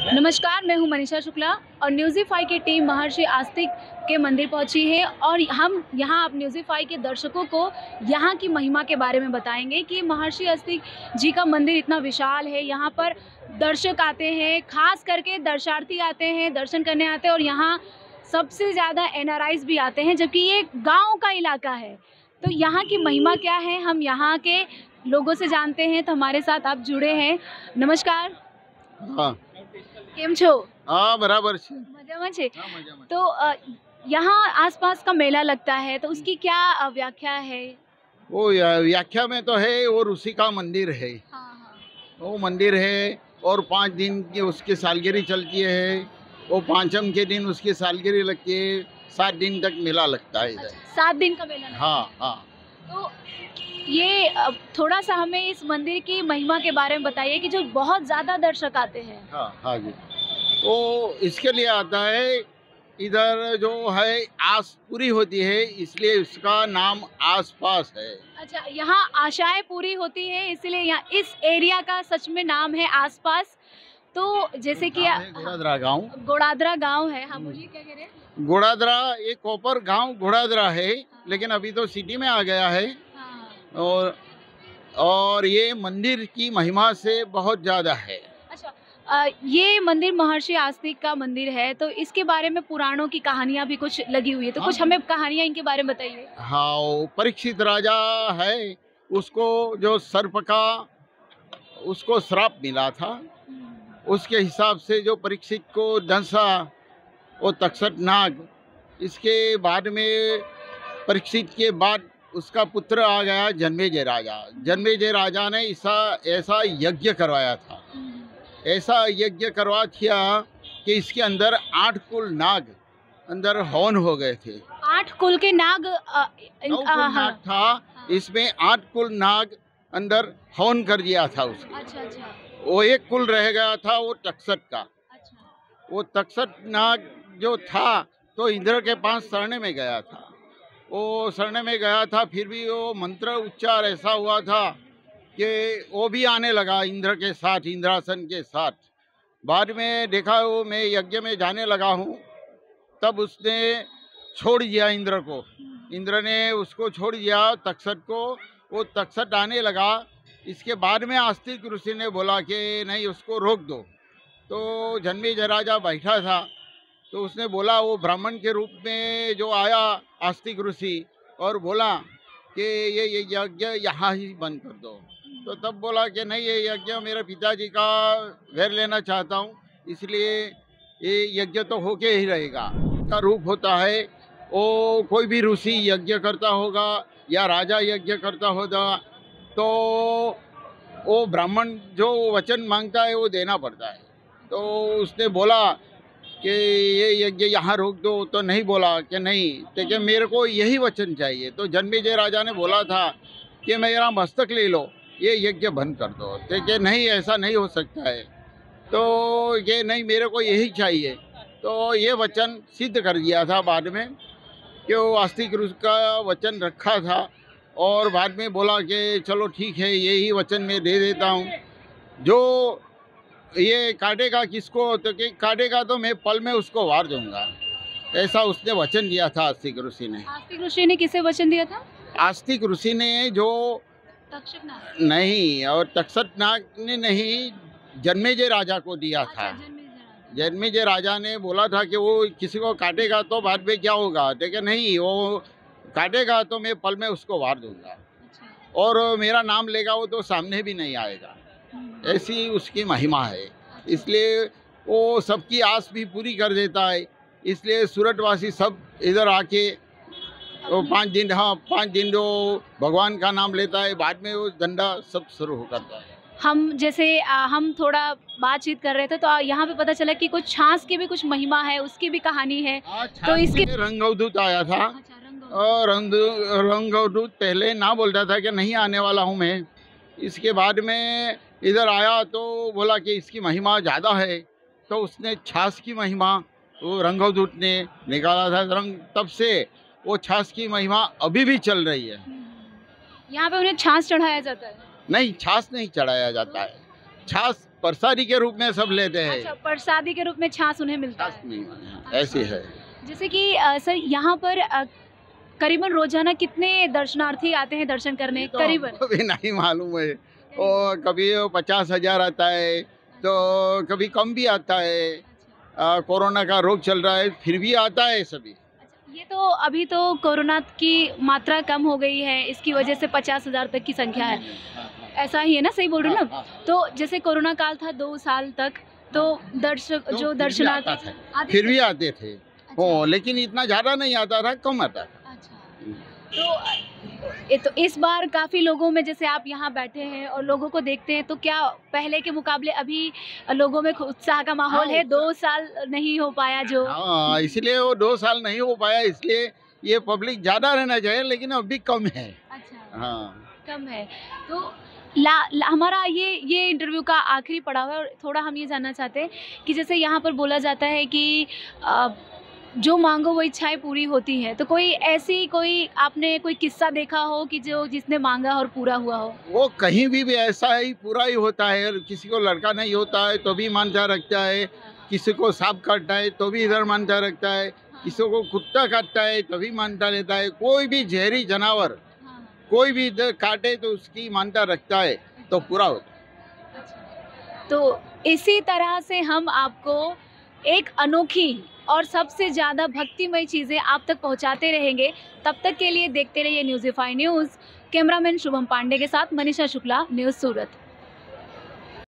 नमस्कार, मैं हूं मनीषा शुक्ला और न्यूज़ीफाई की टीम महर्षि आस्तिक के मंदिर पहुंची है और हम यहां अब न्यूज़ीफाई के दर्शकों को यहां की महिमा के बारे में बताएंगे कि महर्षि आस्तिक जी का मंदिर इतना विशाल है। यहां पर दर्शक आते हैं, खास करके दर्शनार्थी आते हैं, दर्शन करने आते हैं और यहां सबसे ज़्यादा एनआरआईज़ भी आते हैं, जबकि ये गाँव का इलाका है। तो यहाँ की महिमा क्या है, हम यहाँ के लोगों से जानते हैं। तो हमारे साथ आप जुड़े हैं। नमस्कार। हाँ केम छो? हाँ बराबर છે। मजाમાં છે। हाँ मजाમાં। तो यहाँ आसपास का मेला लगता है, तो उसकी क्या व्याख्या है? वो व्याख्या में तो है, वो ऋषि का मंदिर है। हाँ। वो मंदिर है और 5 दिन की उसकी सालगिरह चलती है। वो पांचम के दिन उसकी सालगिरह लगती है। 7 दिन तक मेला लगता है इधर। अच्छा, 7 दिन का मेला लगता हाँ है। हाँ। तो ये थोड़ा सा हमें इस मंदिर की महिमा के बारे में बताइए कि जो बहुत ज़्यादा दर्शक आते हैं। हाँ हाँ जी। वो इसके लिए आता है, इधर जो है आस पूरी होती है, इसलिए उसका नाम आसपास है। अच्छा, यहाँ आशाएं पूरी होती है, इसलिए यहाँ इस एरिया का सच में नाम है आसपास। तो जैसे कि गोड़ादरा गाँव। गोड़ादरा गांव है। हाँ, बोलिए क्या कह रहे हैं? गोड़ादरा एक कोपर गांव गोड़ादरा है, लेकिन अभी तो सिटी में आ गया है। हाँ। और ये मंदिर की महिमा से बहुत ज़्यादा है। अच्छा, ये मंदिर महर्षि आस्तिक का मंदिर है, तो इसके बारे में पुराणों की कहानियां भी कुछ लगी हुई है, तो हाँ। कुछ हमें कहानियां इनके बारे में बताइए। हाँ, वो परीक्षित राजा है, उसको जो सर्प का उसको श्राप मिला था, उसके हिसाब से जो परीक्षित को दंसा वो तक्षक नाग। इसके बाद में परीक्षित के बाद उसका पुत्र आ गया जन्मेजय राजा। जन्मेजय राजा ने ऐसा यज्ञ करवाया था, ऐसा यज्ञ करवा किया कि इसके अंदर 8 कुल नाग अंदर हवन हो गए थे। 8 कुल के नाग 9 कुल नाग था, इसमें 8 कुल नाग अंदर हवन कर दिया था उसको। अच्छा। वो एक कुल रह गया था, वो तक्षक का। अच्छा। वो तक्षक नाग जो था तो इंद्र के पास शरण में गया था। वो शरण में गया था, फिर भी वो मंत्र उच्चार ऐसा हुआ था कि वो भी आने लगा इंद्र के साथ, इंद्रासन के साथ। बाद में देखा वो मैं यज्ञ में जाने लगा हूँ, तब उसने छोड़ दिया इंद्र को। इंद्र ने उसको छोड़ दिया तक्षक को। वो तक्षक आने लगा। इसके बाद में आस्तिक ऋषि ने बोला कि नहीं, उसको रोक दो। तो जन्मेजय राजा बैठा था, तो उसने बोला, वो ब्राह्मण के रूप में जो आया आस्तिक ऋषि, और बोला कि ये यज्ञ यहाँ ही बंद कर दो। तो तब बोला कि नहीं, ये यज्ञ मेरे पिताजी का वैर लेना चाहता हूँ, इसलिए ये यज्ञ तो होके ही रहेगा। का रूप होता है, वो कोई भी ऋषि यज्ञ करता होगा या राजा यज्ञ करता होगा, तो वो ब्राह्मण जो वचन मांगता है वो देना पड़ता है। तो उसने बोला कि ये यज्ञ यहाँ रोक दो, तो नहीं बोला कि नहीं, तो मेरे को यही वचन चाहिए। तो जन्मेजय राजा ने बोला था कि मेरा मस्तक ले लो, ये यज्ञ बंद कर दो। तो नहीं, ऐसा नहीं हो सकता है। तो ये नहीं, मेरे को यही चाहिए। तो ये वचन सिद्ध कर दिया था बाद में कि वो आस्तिक ऋषि का वचन रखा था, और बाद में बोला कि चलो ठीक है, यही वचन मैं दे देता हूँ। जो ये काटेगा किसको, तो कि काटेगा तो मैं पल में उसको वार दूंगा, ऐसा उसने वचन दिया था आस्तिक ऋषि ने। आस्तिक ऋषि ने किसे वचन दिया था? आस्तिक ऋषि ने जो तक्षक नाग नहीं, और तक्षक नाग ने नहीं, जन्मेजय राजा को दिया था। जन्मेजय राजा ने बोला था कि वो किसी को काटेगा तो बाद में क्या होगा, देखिए नहीं, वो काटेगा तो मैं पल में उसको वार दूंगा। अच्छा। और मेरा नाम लेगा वो तो सामने भी नहीं आएगा। ऐसी उसकी महिमा है, इसलिए वो सबकी आस भी पूरी कर देता है। इसलिए सूरतवासी सब इधर आके वो 5 दिन, हाँ 5 दिन जो भगवान का नाम लेता है, बाद में वो धंधा सब शुरू करता है। हम जैसे हम थोड़ा बातचीत कर रहे थे, तो यहाँ पे पता चला कि कुछ छाछ की भी कुछ महिमा है, उसकी भी कहानी है। तो इसके रंगवदूत आया था। अच्छा, और रंगवदूत पहले ना बोलता था कि नहीं आने वाला हूँ मैं। इसके बाद में इधर आया तो बोला कि इसकी महिमा ज़्यादा है, तो उसने छाछ की महिमा वो रंगवदूत ने निकाला था। तब से वो छाछ की महिमा अभी भी चल रही है। यहाँ पे उन्हें छाछ चढ़ाया जाता है? नहीं, छाछ नहीं चढ़ाया जाता है। छाछ प्रसादी के रूप में सब लेते हैं। अच्छा, प्रसादी के रूप में छाछ उन्हें मिलता है। नहीं, ऐसी है। जैसे कि सर यहाँ पर करीबन रोजाना कितने दर्शनार्थी आते हैं दर्शन करने? तो करीबन हमको भी नहीं मालूम है। और कभी 50,000 आता है तो कभी कम भी आता है। कोरोना का रोग चल रहा है फिर भी आता है सभी। ये तो अभी तो कोरोना की मात्रा कम हो गई है, इसकी वजह से 50,000 तक की संख्या है। ऐसा ही है ना, सही बोल रही हूँ ना? तो जैसे कोरोना काल था 2 साल तक, तो दर्शक जो दर्शनार्थी फिर भी आते थे। ओ, लेकिन इतना ज़्यादा नहीं आता था, कम आता था। तो इस बार काफ़ी लोगों में, जैसे आप यहाँ बैठे हैं और लोगों को देखते हैं, तो क्या पहले के मुकाबले अभी लोगों में उत्साह का माहौल है? 2 साल नहीं हो पाया जो। हाँ, इसलिए वो 2 साल नहीं हो पाया, इसलिए ये पब्लिक ज़्यादा रहना चाहिए, लेकिन अभी कम है। अच्छा, हाँ, कम है। तो हमारा ये इंटरव्यू का आखिरी पड़ाव है और थोड़ा हम ये जानना चाहते हैं कि जैसे यहाँ पर बोला जाता है कि जो मांगो वो इच्छाएं पूरी होती हैं, तो कोई आपने कोई किस्सा देखा हो कि जो जिसने मांगा और पूरा हुआ हो? वो कहीं भी ऐसा ही पूरा ही होता है। किसी को लड़का नहीं होता है तो भी मानता रखता है, किसी को सांप काटता है तो भी इधर मानता रखता है, किसी को कुत्ता काटता है तो भी मानता रहता है। कोई भी जहरी जानवर कोई भी इधर काटे तो उसकी मानता रखता है तो पूरा होता है। तो इसी तरह से हम आपको एक अनोखी और सबसे ज़्यादा भक्तिमय चीज़ें आप तक पहुंचाते रहेंगे। तब तक के लिए देखते रहिए न्यूज़ीफाई न्यूज़। कैमरामैन शुभम पांडे के साथ मनीषा शुक्ला, न्यूज़ सूरत।